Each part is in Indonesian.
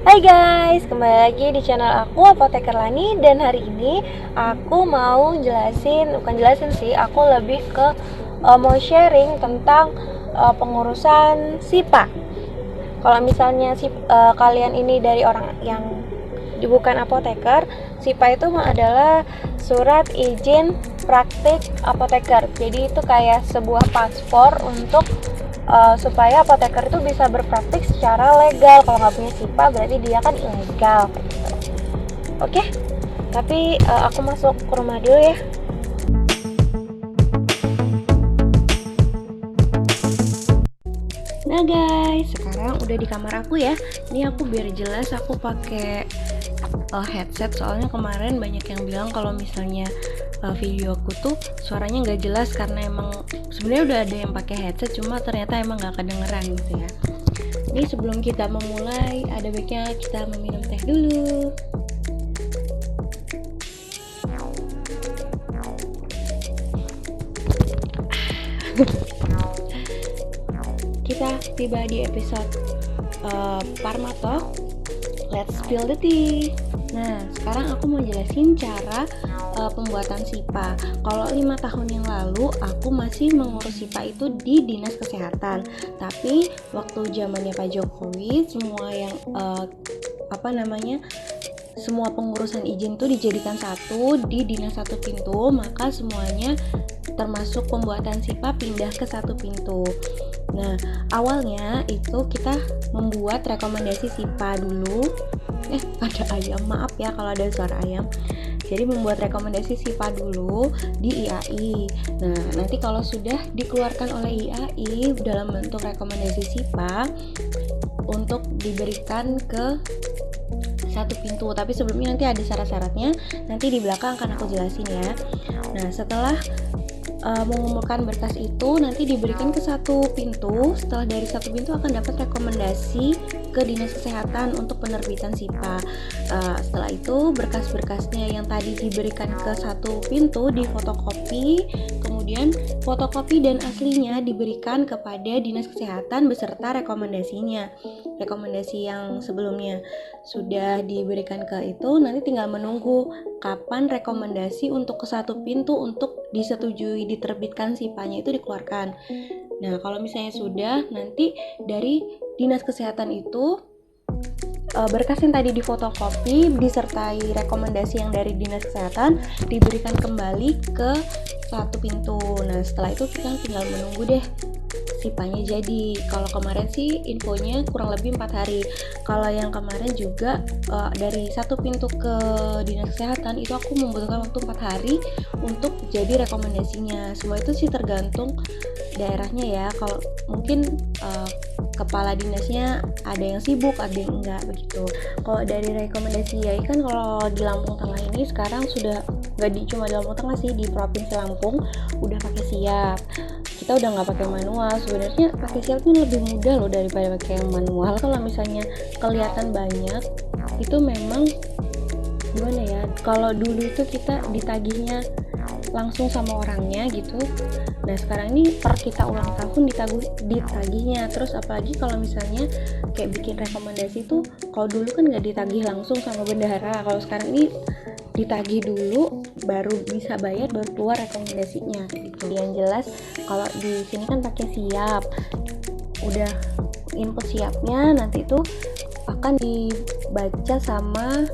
Hai guys, kembali lagi di channel aku Apoteker Lani. Dan hari ini aku mau bukan jelasin sih, aku lebih ke mau sharing tentang pengurusan SIPA. Kalau misalnya kalian ini dari orang yang bukan apoteker, SIPA itu adalah surat izin praktik apoteker. Jadi itu kayak sebuah paspor untuk supaya apoteker itu bisa berpraktik secara legal. Kalau nggak punya SIPA berarti dia kan ilegal gitu. Oke, tapi aku masuk ke rumah dulu ya. Nah guys, sekarang udah di kamar aku ya. Ini aku biar jelas aku pakai headset, soalnya kemarin banyak yang bilang kalau misalnya video aku tuh suaranya nggak jelas karena emang sebenarnya udah ada yang pakai headset, cuma ternyata emang nggak kedengeran gitu ya. Ini sebelum kita memulai, ada baiknya kita meminum teh dulu. Kita tiba di episode Parma Talk. Let's spill the tea. Nah, sekarang aku mau jelasin cara pembuatan SIPA. Kalau 5 tahun yang lalu aku masih mengurus SIPA itu di Dinas Kesehatan. Tapi waktu zamannya Pak Jokowi, semua yang semua pengurusan izin tuh dijadikan satu di dinas satu pintu, maka semuanya termasuk pembuatan SIPA pindah ke satu pintu. Nah, awalnya itu kita membuat rekomendasi SIPA dulu. Ada ayam, maaf ya kalau ada suara ayam. Jadi membuat rekomendasi SIPA dulu di IAI. Nah, nanti kalau sudah dikeluarkan oleh IAI dalam bentuk rekomendasi SIPA untuk diberikan ke satu pintu. Tapi sebelumnya nanti ada syarat-syaratnya, nanti di belakang akan aku jelasin ya. Nah, setelah mengumpulkan berkas itu nanti diberikan ke satu pintu. Setelah dari satu pintu akan dapat rekomendasi ke dinas kesehatan untuk penerbitan SIPA. Setelah itu berkas-berkasnya yang tadi diberikan ke satu pintu difotokopi, kemudian fotokopi dan aslinya diberikan kepada dinas kesehatan beserta rekomendasinya. Rekomendasi yang sebelumnya sudah diberikan ke itu, nanti tinggal menunggu kapan rekomendasi untuk ke satu pintu untuk disetujui diterbitkan SIPA-nya itu dikeluarkan. Nah, kalau misalnya sudah, nanti dari dinas kesehatan itu berkas yang tadi difotokopi disertai rekomendasi yang dari dinas kesehatan diberikan kembali ke satu pintu. Nah, setelah itu kita tinggal menunggu deh SIPA-nya jadi. Kalau kemarin sih infonya kurang lebih 4 hari. Kalau yang kemarin juga dari satu pintu ke dinas kesehatan itu aku membutuhkan waktu 4 hari untuk jadi rekomendasinya. Semua itu sih tergantung daerahnya ya. Kalau mungkin kepala dinasnya ada yang sibuk, ada yang enggak begitu. Kalau dari rekomendasi ya kan, kalau di Lampung Tengah ini sekarang sudah nggak cuma di Lampung Tengah sih, di Provinsi Lampung udah pakai siap. Kita udah nggak pakai manual. Sebenarnya pakai siap itu lebih mudah loh daripada pakai yang manual. Kalau misalnya kelihatan banyak itu memang gimana ya, kalau dulu itu kita ditagihnya langsung sama orangnya gitu. Nah, sekarang ini per kita ulang tahun ditagihnya. Terus apalagi kalau misalnya kayak bikin rekomendasi tuh, kalau dulu kan nggak ditagih langsung sama bendahara. Kalau sekarang ini ditagih dulu baru bisa bayar, baru keluar rekomendasinya gitu. Yang jelas kalau di sini kan pakai siap, udah input siapnya nanti itu akan dibaca sama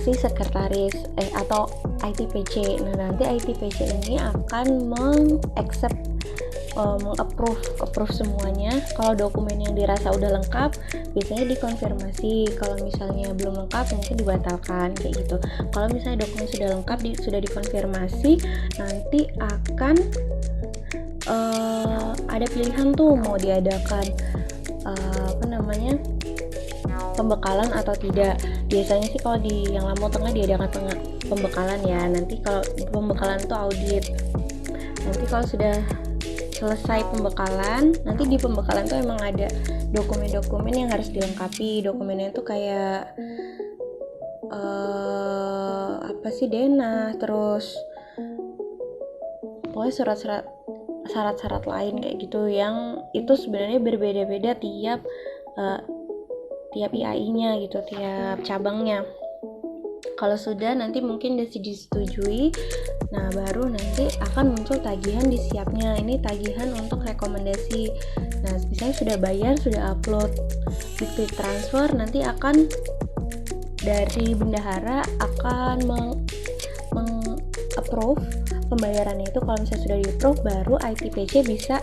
si sekretaris atau ITPC. Nah, nanti ITPC ini akan mengapprove semuanya. Kalau dokumen yang dirasa udah lengkap, biasanya dikonfirmasi. Kalau misalnya belum lengkap, mungkin dibatalkan kayak gitu. Kalau misalnya dokumen sudah lengkap, sudah dikonfirmasi, nanti akan ada pilihan tuh mau diadakan pembekalan atau tidak. Biasanya sih kalau di yang Lampung Tengah diadakan pembekalan ya. Nanti kalau pembekalan itu audit. Nanti kalau sudah selesai pembekalan, nanti di pembekalan tuh emang ada dokumen-dokumen yang harus dilengkapi. Dokumennya itu kayak terus pokoknya syarat-syarat lain kayak gitu, yang itu sebenarnya berbeda-beda tiap tiap IAI-nya gitu, tiap cabangnya. Kalau sudah nanti mungkin disetujui, nah baru nanti akan muncul tagihan di siapnya. Ini tagihan untuk rekomendasi. Nah misalnya sudah bayar, sudah upload, diklik transfer, nanti akan dari bendahara akan approve pembayarannya. Itu kalau misalnya sudah di approve, baru ITPC bisa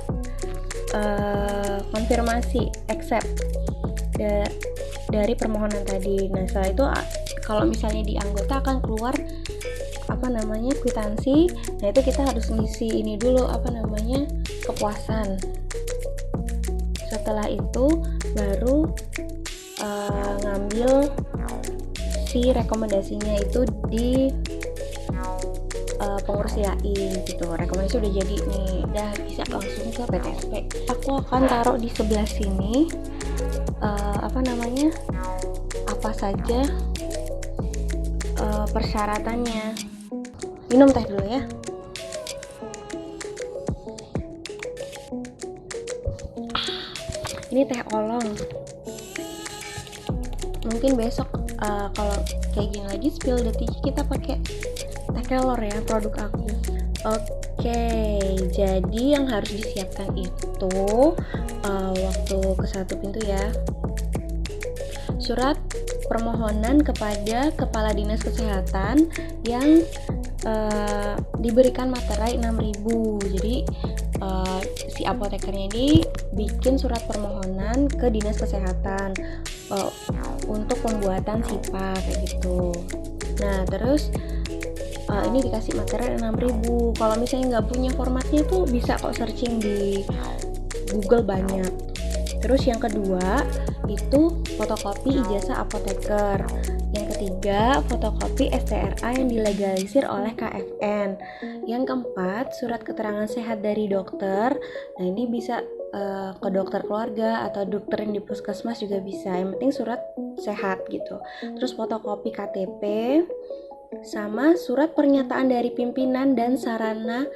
konfirmasi accept dari permohonan tadi. Nah setelah itu kalau misalnya di anggota akan keluar kwitansi. Nah itu kita harus ngisi ini dulu kepuasan. Setelah itu baru ngambil si rekomendasinya itu di pengurus IAI gitu. Rekomendasi udah jadi nih, udah bisa langsung ke PTSP. Aku akan taruh di sebelah sini apa saja persyaratannya. Minum teh dulu ya. Ini teh oolong. Mungkin besok kalau kayak gini lagi spill the tea, kita pakai teh kelor ya, produk aku. Oke, jadi yang harus disiapkan itu waktu ke satu pintu ya, surat permohonan kepada Kepala Dinas Kesehatan yang diberikan materai 6.000. Jadi si apotekernya ini bikin surat permohonan ke Dinas Kesehatan untuk pembuatan SIPA kayak gitu. Nah terus ini dikasih materai 6.000. Kalau misalnya nggak punya formatnya tuh bisa kok searching di Google banyak. Terus yang kedua itu fotokopi ijazah apoteker. Yang ketiga fotokopi STRA yang dilegalisir oleh KFN. Yang keempat surat keterangan sehat dari dokter. Nah ini bisa ke dokter keluarga atau dokter yang di puskesmas juga bisa. Yang penting surat sehat gitu. Terus fotokopi KTP sama surat pernyataan dari pimpinan dan sarana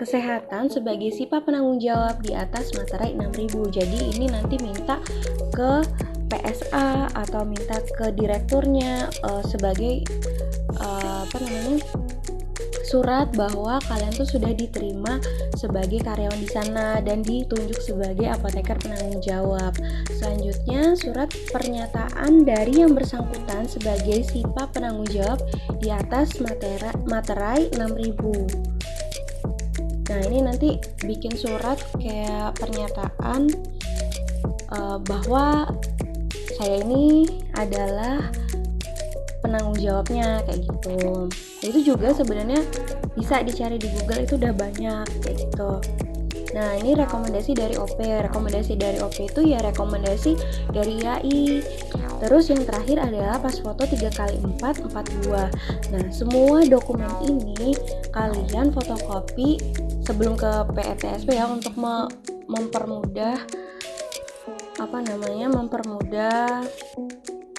kesehatan sebagai SIPA penanggung jawab di atas materai 6.000. Jadi ini nanti minta ke PSA atau minta ke direkturnya sebagai surat bahwa kalian tuh sudah diterima sebagai karyawan di sana dan ditunjuk sebagai apoteker penanggung jawab. Selanjutnya surat pernyataan dari yang bersangkutan sebagai SIPA penanggung jawab di atas materai 6.000. Nah ini nanti bikin surat kayak pernyataan bahwa saya ini adalah penanggung jawabnya kayak gitu. Itu juga sebenarnya bisa dicari di Google, itu udah banyak kayak gitu. Nah ini rekomendasi dari OP. Rekomendasi dari OP itu ya rekomendasi dari IAI. Terus yang terakhir adalah pas foto 3x4 42. Nah semua dokumen ini kalian fotokopi sebelum ke PTSP ya, untuk mempermudah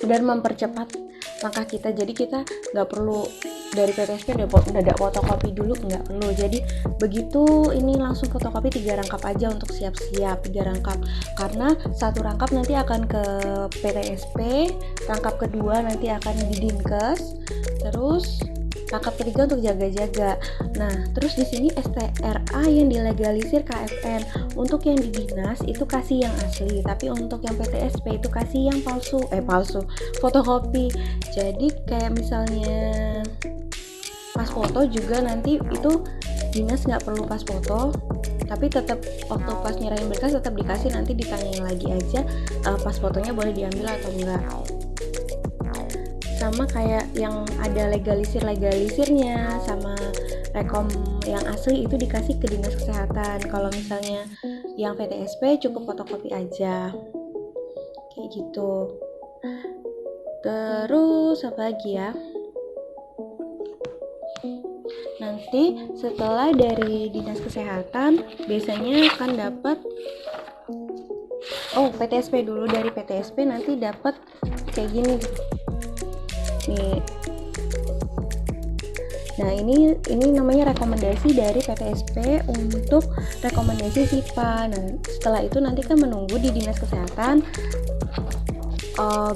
dan mempercepat langkah kita. Jadi kita nggak perlu dari PTSP udah fotokopi dulu, nggak perlu. Jadi begitu ini langsung fotokopi 3 rangkap aja untuk siap-siap 3 rangkap, karena 1 rangkap nanti akan ke PTSP, rangkap kedua nanti akan di Dinkes, terus rangkap ketiga untuk jaga-jaga. Nah, terus di sini STRA yang dilegalisir KFN. Untuk yang di dinas itu kasih yang asli, tapi untuk yang PTSP itu kasih yang palsu, fotokopi. Jadi kayak misalnya pas foto juga nanti itu dinas nggak perlu pas foto, tapi tetap waktu pas nyerahin berkas tetap dikasih, nanti ditanyain lagi aja pas fotonya boleh diambil atau enggak. Sama kayak yang ada legalisirnya sama rekom yang asli itu dikasih ke dinas kesehatan. Kalau misalnya yang PTSP cukup fotokopi aja kayak gitu. Terus apa lagi ya, nanti setelah dari dinas kesehatan biasanya akan dapat PTSP dulu. Dari PTSP nanti dapat kayak gini nih. Nah ini namanya rekomendasi dari PTSP untuk rekomendasi SIPA. Nah setelah itu nanti kan menunggu di dinas kesehatan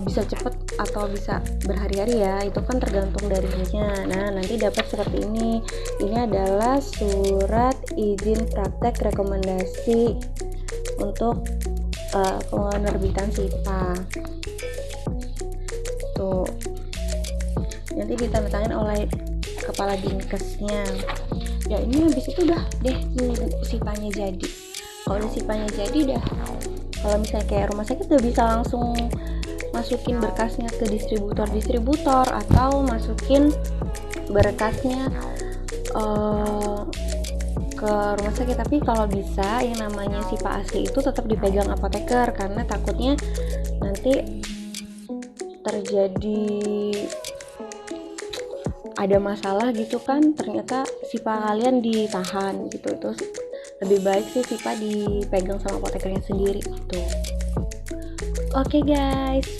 bisa cepet atau bisa berhari-hari ya, itu kan tergantung dari dirinya. Nah, nanti dapat seperti ini. Ini adalah surat izin praktek rekomendasi untuk penerbitan SIPA. Tuh, nanti ditandatangani oleh kepala dinkesnya. Ya, ini habis itu udah deh nunggu SIPA-nya jadi. Kalau udah SIPA-nya jadi udah, kalau misalnya kayak rumah sakit udah bisa langsung masukin berkasnya ke distributor atau masukin berkasnya ke rumah sakit. Tapi kalau bisa yang namanya SIPA asli itu tetap dipegang apoteker, karena takutnya nanti terjadi ada masalah gitu kan, ternyata SIPA kalian ditahan gitu. Itu lebih baik sih SIPA dipegang sama apotekernya sendiri gitu. Oke guys,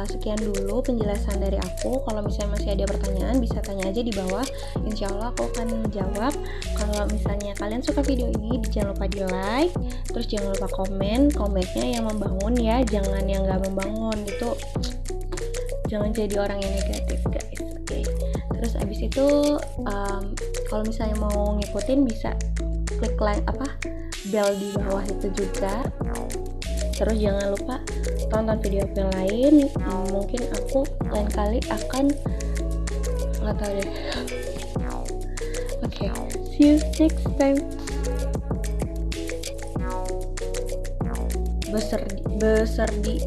sekian dulu penjelasan dari aku. Kalau misalnya masih ada pertanyaan bisa tanya aja di bawah, insya Allah aku akan jawab. Kalau misalnya kalian suka video ini, jangan lupa di like, terus jangan lupa komennya yang membangun ya, jangan yang gak membangun gitu. Jangan jadi orang yang negatif guys. Oke. Terus abis itu kalau misalnya mau ngikutin bisa klik bel di bawah itu juga. Terus jangan lupa tonton video yang lain. Mungkin aku lain kali akan nggak tahu deh. Oke, see you next time. Beserdi